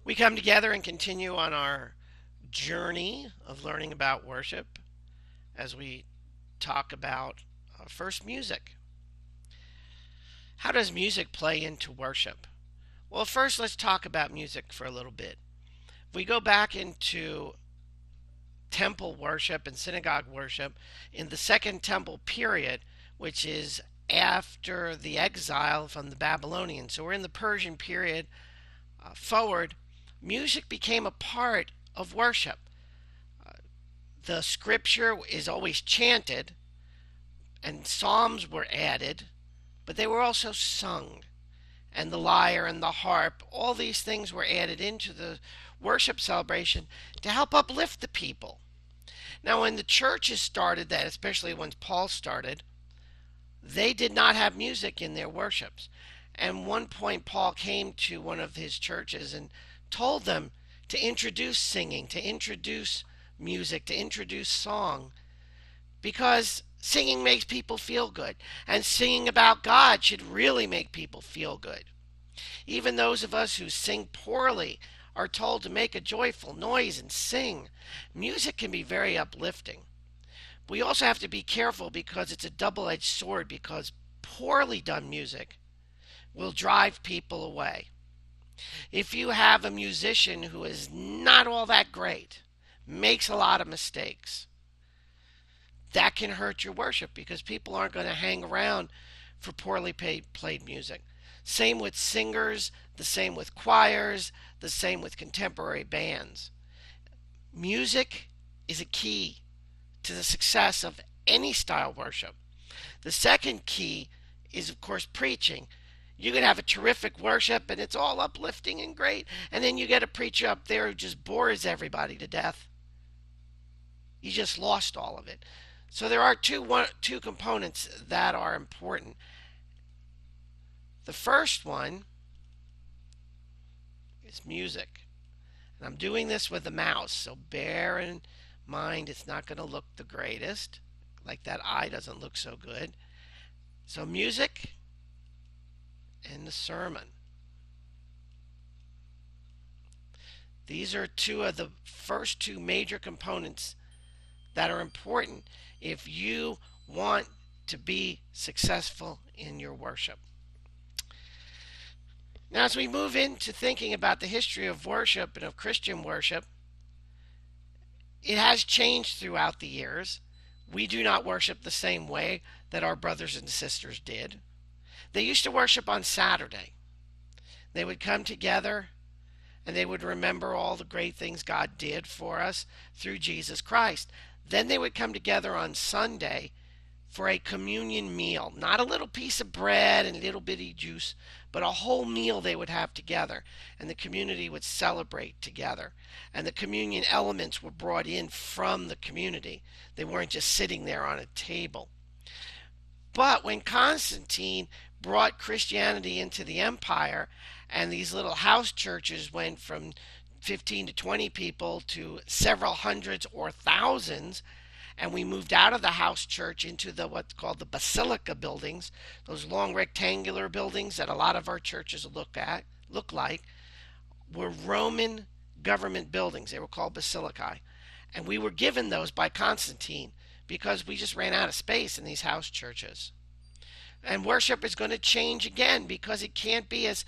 We come together and continue on our journey of learning about worship as we talk about first music. How does music play into worship? Well, first let's talk about music for a little bit. If we go back into temple worship and synagogue worship in the Second Temple period, which is after the exile from the Babylonians. So we're in the Persian period forward. Music became a part of worship. The scripture is always chanted, and psalms were added, but they were also sung. And the lyre and the harp, all these things were added into the worship celebration to help uplift the people. Now, when the churches started that, especially when Paul started, they did not have music in their worships. And one point, Paul came to one of his churches and told them to introduce singing, to introduce music, to introduce song, because singing makes people feel good. And singing about God should really make people feel good. Even those of us who sing poorly are told to make a joyful noise and sing. Music can be very uplifting. We also have to be careful because it's a double edged sword, because poorly done music will drive people away. If you have a musician who is not all that great, makes a lot of mistakes, that can hurt your worship because people aren't going to hang around for poorly played music. Same with singers, the same with choirs, the same with contemporary bands. Music is a key to the success of any style worship. The second key is, of course, preaching. You can have a terrific worship and it's all uplifting and great, and then you get a preacher up there who just bores everybody to death. You just lost all of it. So there are two components that are important. The first one is music. And I'm doing this with the mouse, so bear in mind it's not going to look the greatest. Like that eye doesn't look so good. So music and the sermon. These are two of the first two major components that are important if you want to be successful in your worship. Now, as we move into thinking about the history of worship and of Christian worship, it has changed throughout the years. We do not worship the same way that our brothers and sisters did. They used to worship on Saturday. They would come together and they would remember all the great things God did for us through Jesus Christ. Then they would come together on Sunday for a communion meal. Not a little piece of bread and little bitty juice, but a whole meal they would have together. And the community would celebrate together. And the communion elements were brought in from the community. They weren't just sitting there on a table. But when Constantine brought Christianity into the empire, and these little house churches went from 15 to 20 people to several hundreds or thousands, and we moved out of the house church into the what's called the basilica buildings, those long rectangular buildings that a lot of our churches look like, were Roman government buildings. They were called basilicae. And we were given those by Constantine because we just ran out of space in these house churches. And worship is going to change again because it can't be as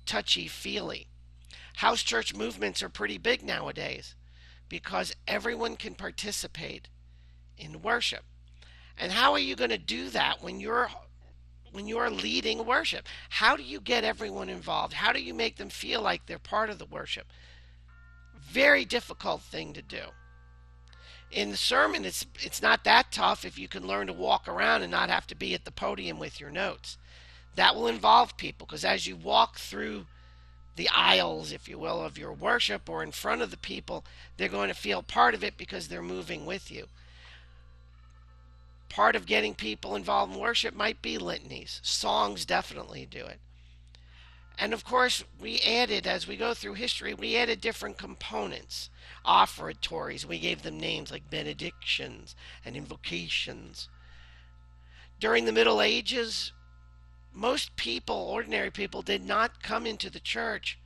touchy-feely. House church movements are pretty big nowadays because everyone can participate in worship. And how are you going to do that when you're leading worship? How do you get everyone involved? How do you make them feel like they're part of the worship? Very difficult thing to do. In the sermon, it's not that tough if you can learn to walk around and not have to be at the podium with your notes. That will involve people because as you walk through the aisles, if you will, of your worship or in front of the people, they're going to feel part of it because they're moving with you. Part of getting people involved in worship might be litanies. Songs definitely do it. And of course, we added, as we go through history, we added different components. Offertories, we gave them names like benedictions and invocations. During the Middle Ages, most people, ordinary people, did not come into the church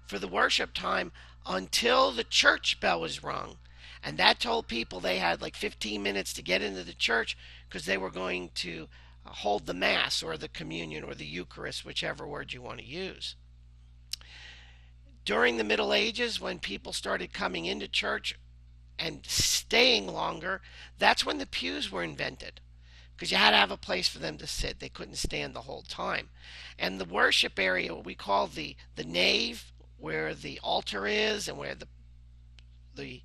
for the worship time until the church bell was rung. And that told people they had like 15 minutes to get into the church because they were going to hold the Mass or the communion or the Eucharist, whichever word you want to use. During the Middle Ages, when people started coming into church and staying longer, that's when the pews were invented because you had to have a place for them to sit. They couldn't stand the whole time. And the worship area, what we call the nave, where the altar is and where the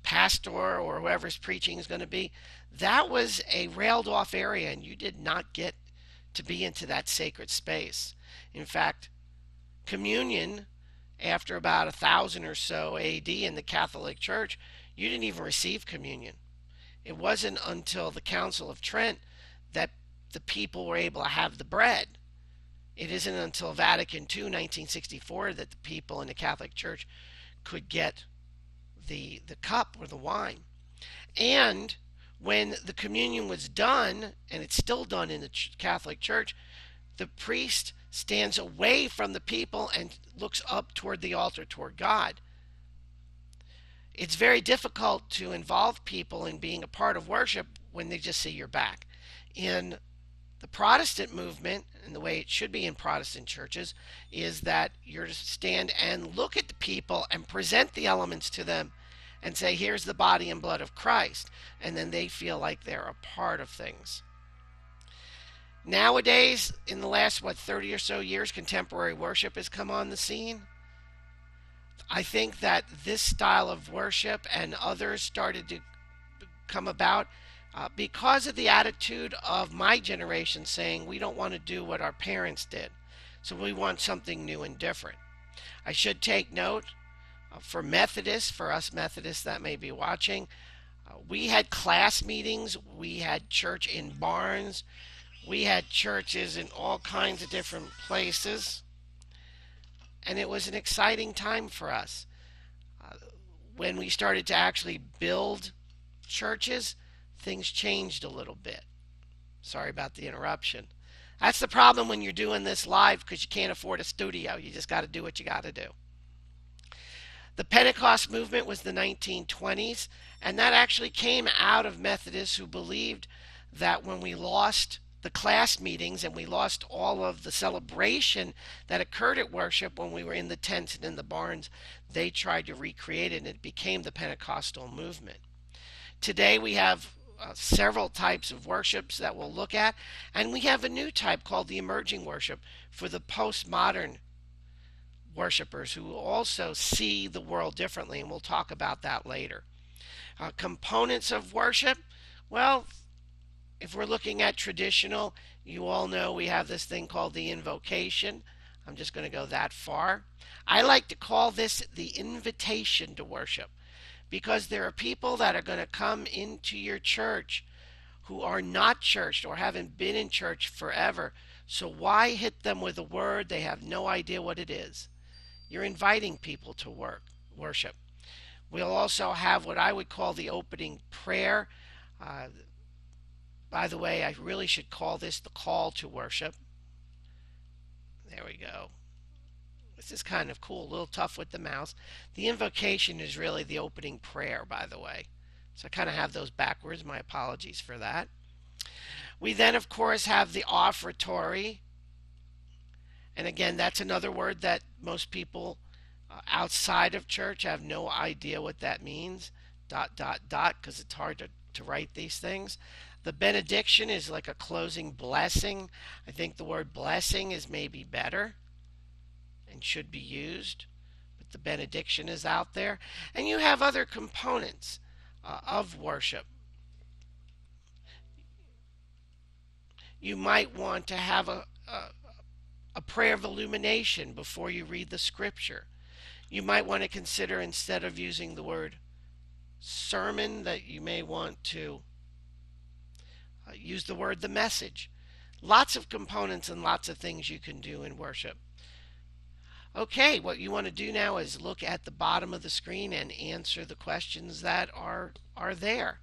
pastor or whoever's preaching is going to be, that was a railed off area, and you did not get to be into that sacred space. In fact, communion, after about 1000 or so AD in the Catholic Church, you didn't even receive communion. It wasn't until the Council of Trent that the people were able to have the bread. It isn't until Vatican II, 1964, that the people in the Catholic Church could get the cup or the wine. And when the communion was done, and it's still done in the Catholic Church, the priest stands away from the people and looks up toward the altar, toward God. It's very difficult to involve people in being a part of worship when they just see your back. In the Protestant movement, and the way it should be in Protestant churches, is that you're to stand and look at the people and present the elements to them and say, here's the body and blood of Christ. And then they feel like they're a part of things. Nowadays, in the last, 30 or so years, contemporary worship has come on the scene. I think that this style of worship and others started to come about because of the attitude of my generation saying we don't want to do what our parents did. So we want something new and different. I should take note for Methodists, for us Methodists that may be watching, we had class meetings, we had church in barns, we had churches in all kinds of different places, and it was an exciting time for us. When we started to actually build churches, things changed a little bit. Sorry about the interruption. That's the problem when you're doing this live because you can't afford a studio. You just got to do what you got to do. The Pentecost movement was the 1920s, and that actually came out of Methodists who believed that when we lost the class meetings and we lost all of the celebration that occurred at worship when we were in the tents and in the barns, they tried to recreate it, and it became the Pentecostal movement. Today we have several types of worships that we'll look at, and we have a new type called the emerging worship for the postmodern worshipers who also see the world differently, and we'll talk about that later. Components of worship, well, if we're looking at traditional, you all know we have this thing called the invocation. I'm just going to go that far. I like to call this the invitation to worship, because there are people that are going to come into your church who are not churched or haven't been in church forever. So why hit them with a word? They have no idea what it is. You're inviting people to worship. We'll also have what I would call the opening prayer. By the way, I really should call this the call to worship. There we go. This is kind of cool, a little tough with the mouse. The invocation is really the opening prayer, by the way. So I kind of have those backwards. My apologies for that. We then, of course, have the offertory. And again, that's another word that most people outside of church have no idea what that means. ... because it's hard to write these things. The benediction is like a closing blessing. I think the word blessing is maybe better and should be used, but the benediction is out there. And you have other components of worship. You might want to have a prayer of illumination before you read the scripture. You might want to consider, instead of using the word sermon, that you may want to use the word the message. Lots of components and lots of things you can do in worship. Okay, what you want to do now is look at the bottom of the screen and answer the questions that are there.